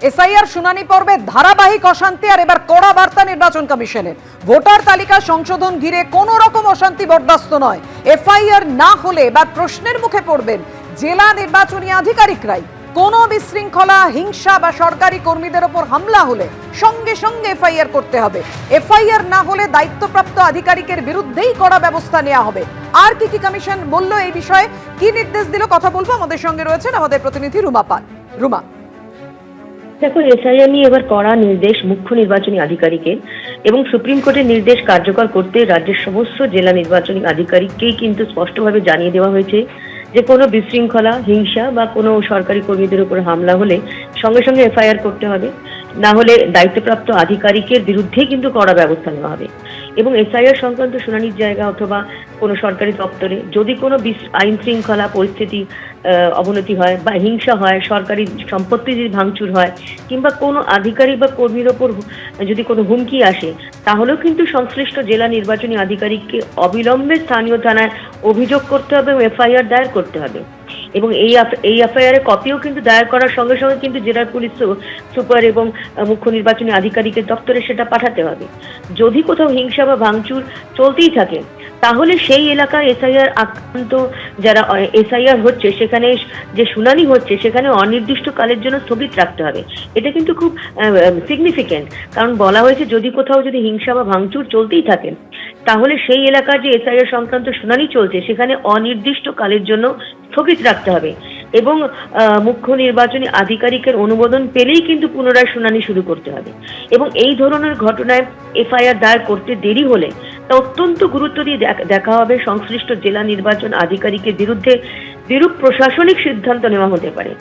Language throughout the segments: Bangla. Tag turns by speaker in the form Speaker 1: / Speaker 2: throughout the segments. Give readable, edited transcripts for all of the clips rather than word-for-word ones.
Speaker 1: এসআইআর শুনানি পর্বে ধারাবাহিক অশান্তি আর এবার কড়া বার্তা নির্বাচন কমিশনের। ভোটার তালিকা সংশোধন ঘিরে কোনো রকম অশান্তি বরদাস্ত নয়। এফআইআর না হলে এবার প্রশ্নের মুখে পড়বেন জেলা নির্বাচনী আধিকারিকরাই। কোনো বিশৃঙ্খলা, হিংসা বা সরকারি কর্মীদের ওপর হামলা হলে সঙ্গে সঙ্গে এফআইআর করতে হবে। এফআইআর না হলে দায়িত্বপ্রাপ্ত আধিকারিকের বিরুদ্ধেই কড়া ব্যবস্থা নেওয়া হবে। আর কি কি কমিশন বলল এই বিষয়ে, কি নির্দেশ দিল, কথা বলবো। আমাদের সঙ্গে রয়েছেন আমাদের প্রতিনিধি রুমা পাল। রুমা,
Speaker 2: দেখো, এসআইআর নিয়ে এবার কড়া নির্দেশ মুখ্য নির্বাচনী আধিকারিকের এবং সুপ্রিম কোর্টের নির্দেশ কার্যকর করতে রাজ্যের সমস্ত জেলা নির্বাচনী আধিকারিককেই কিন্তু স্পষ্টভাবে জানিয়ে দেওয়া হয়েছে যে কোনো বিশৃঙ্খলা, হিংসা বা কোনো সরকারি কর্মীদের উপর হামলা হলে সঙ্গে সঙ্গে এফআইআর করতে হবে, না হলে দায়িত্বপ্রাপ্ত আধিকারিকের বিরুদ্ধেই কিন্তু কড়া ব্যবস্থা নেওয়া হবে। এবং এসআইআর সংক্রান্ত শুনানির জায়গা অথবা কোনো সরকারি দপ্তরে যদি কোনো আইন শৃঙ্খলা পরিস্থিতি অবনতি হয় বা হিংসা হয়, সরকারি সম্পত্তি যদি ভাঙচুর হয় কিংবা কোনো আধিকারিক বা কর্মীর ওপর যদি কোনো হুমকি আসে, তাহলেও কিন্তু সংশ্লিষ্ট জেলা নির্বাচনী আধিকারিককে অবিলম্বে স্থানীয় থানায় অভিযোগ করতে হবে এবং এফআইআর দায়ের করতে হবে। এবং এই এফআইআর এর কপিও কিন্তু দায়ের করার সঙ্গে সঙ্গে কিন্তু জেলার পুলিশ সুপার এবং মুখ্য নির্বাচনী আধিকারিকের দপ্তরে সেটা পাঠাতে হবে। যদি কোথাও হিংসা বা ভাঙচুর চলতেই থাকে, তাহলে সেই এলাকায় এসআইআর আক্রান্ত যারা এসআইআর হচ্ছে সেখানে যে শুনানি হচ্ছে সেখানে অনির্দিষ্টকালের জন্য স্থগিত রাখতে হবে। এটা কিন্তু খুব সিগনিফিক্যান্ট, কারণ বলা হয়েছে যদি কোথাও যদি হিংসা বা ভাঙচুর চলতেই থাকে, তাহলে সেই এলাকার যে এসআইআর সংক্রান্ত শুনানি চলছে সেখানে অনির্দিষ্টকালের জন্য স্থগিত রাখতে হবে এবং মুখ্য নির্বাচনী আধিকারিকের অনুমোদন পেলেই কিন্তু পুনরায় শুনানি শুরু করতে হবে। এবং এই ধরনের ঘটনায় এফআইআর দায়ের করতে দেরি হলে তা অত্যন্ত গুরুত্ব দিয়ে দেখা হবে সংশ্লিষ্ট জেলা নির্বাচন আধিকারিকের বিরুদ্ধে বিরূপ প্রশাসনিক সিদ্ধান্ত নেওয়া হতে পারে,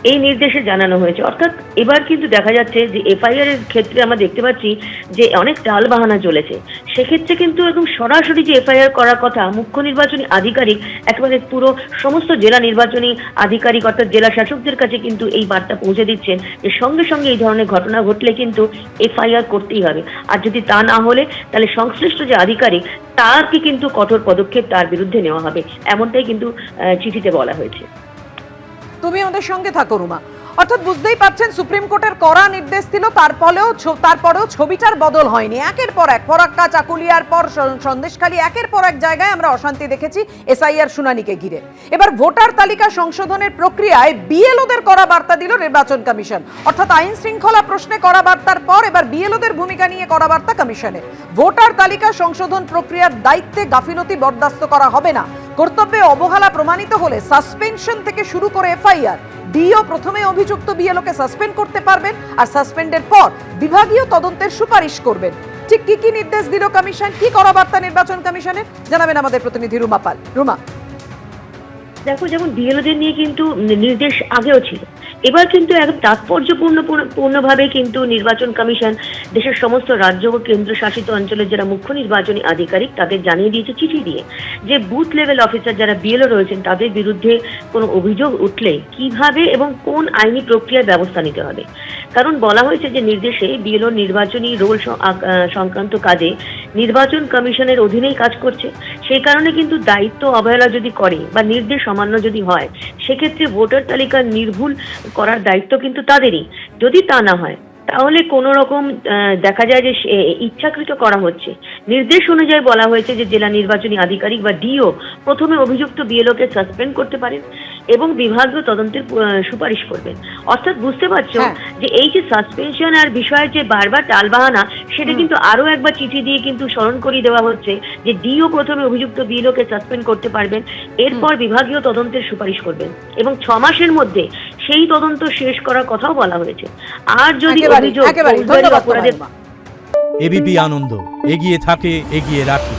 Speaker 2: এই নির্দেশে জানানো হয়েছে। অর্থাৎ এবার কিন্তু দেখা যাচ্ছে যে এফআইআর এর ক্ষেত্রে আমরা দেখতে পাচ্ছি যে অনেক টালবাহানা চলেছে। সেক্ষেত্রে কিন্তু একদম সরাসরি যে এফআইআর করার কথা, মুখ্য নির্বাচনী আধিকারিক একেবারে পুরো সমস্ত জেলা নির্বাচনী আধিকারিক অর্থাৎ জেলা শাসকদের কাছে কিন্তু এই বার্তা পৌঁছে দিচ্ছেন যে সঙ্গে সঙ্গে এই ধরনের ঘটনা ঘটলে কিন্তু এফআইআর করতেই হবে, আর যদি তা না হলে তাহলে সংশ্লিষ্ট যে আধিকারিক তারকে কিন্তু কঠোর পদক্ষেপ তার বিরুদ্ধে নেওয়া হবে, এমনটাই কিন্তু চিঠিতে বলা হয়েছে।
Speaker 1: তুমি আমাদের সঙ্গে থাকো রুমা। অর্থাৎ বুঝতেই পারছেন সুপ্রিম কোর্টের কড়া নির্দেশ দিল, তারপরেও ছবিটার বদল হয়নি। একের পর এক, ফরাক্কা, চাকুলিয়ার পর সন্দেশখালী, একের পর এক জায়গায় আমরা অশান্তি দেখেছি এসআইআর শুনানিকে ঘিরে। এবার ভোটার তালিকা সংশোধনের প্রক্রিয়ায় বিএলওদের কড়া বার্তা দিল নির্বাচন কমিশন। অর্থাৎ আইন শৃঙ্খলা প্রশ্নে কড়া বার্তার পর এবার বিএলওদের ভূমিকা নিয়ে কড়া বার্তা কমিশনের। ভোটার তালিকা সংশোধন প্রক্রিয়ার দায়িত্বে গাফিলতি বরদাস্ত করা হবে না। কর্তব্যে অবহেলা প্রমাণিত হলে সাসপেনশন থেকে শুরু করে এফআইআর। ডিও প্রথমে অভিযুক্ত বিএলওকে সাসপেন্ড করতে পারবেন আর সাসপেন্ডের পর বিভাগীয় তদন্তের সুপারিশ করবেন। ঠিক কি কি নির্দেশ দিল কমিশন, কি করা বার্তা নির্বাচন কমিশনের, জানাবেন আমাদের প্রতিনিধি রুমা পাল। রুমা,
Speaker 2: দেখো, যেমন বিএলওদের নিয়ে কিন্তু নির্দেশ আগেও ছিল, এবার কিন্তু একদম তাৎপর্যপূর্ণভাবে কিন্তু নির্বাচন কমিশন দেশের সমস্ত রাজ্য ও কেন্দ্রশাসিত অঞ্চলের যারা মুখ্য নির্বাচনী আধিকারিক তাদের জানিয়ে দিয়েছে চিঠি দিয়ে যে বুথ লেভেল অফিসার যারা বিএলও রয়েছেন তাদের বিরুদ্ধে কোনো অভিযোগ উঠলে কিভাবে এবং কোন আইনি প্রক্রিয়ার ব্যবস্থা নিতে হবে। কারণ বলা হয়েছে যে নির্দেশে বিএলও নির্বাচনী রোল সংক্রান্ত কাজে নির্বাচন কমিশনের অধীনেই কাজ করছে, সেই কারণে কিন্তু দায়িত্ব অবহেলা যদি করে বা নির্দেশ অমান্য যদি হয়, সেক্ষেত্রে ভোটার তালিকা নির্ভুল করার দায়িত্ব কিন্তু তাদেরই। যদি তা না হয় তাহলে কোনো রকম দেখা যায় যে ইচ্ছাকৃত করা হচ্ছে। নির্দেশ অনুযায়ী বলা হয়েছে যে জেলা নির্বাচনী আধিকারিক বা ডিও প্রথমে অভিযুক্ত বিএলওকে সাসপেন্ড করতে পারেন এবং বিভাগীয় তদন্তের সুপারিশ করবেন। অর্থাৎ বুঝতে পারছো যে এই যে সাসপেনশন আর বিষয়ের যে বারবার টালবাহানা, সেটা কিন্তু আরো একবার চিঠি দিয়ে কিন্তু স্মরণ করিয়ে দেওয়া হচ্ছে যে ডিও প্রথমে অভিযুক্ত বিএলওকে সাসপেন্ড করতে পারবেন, এরপর বিভাগীয় তদন্তের সুপারিশ করবেন এবং 6 মাসের মধ্যে সেই তদন্ত শেষ করার কথাও বলা হয়েছে। আর যদি
Speaker 3: এবিপি আনন্দ এগিয়ে থাকে, এগিয়ে রাখে।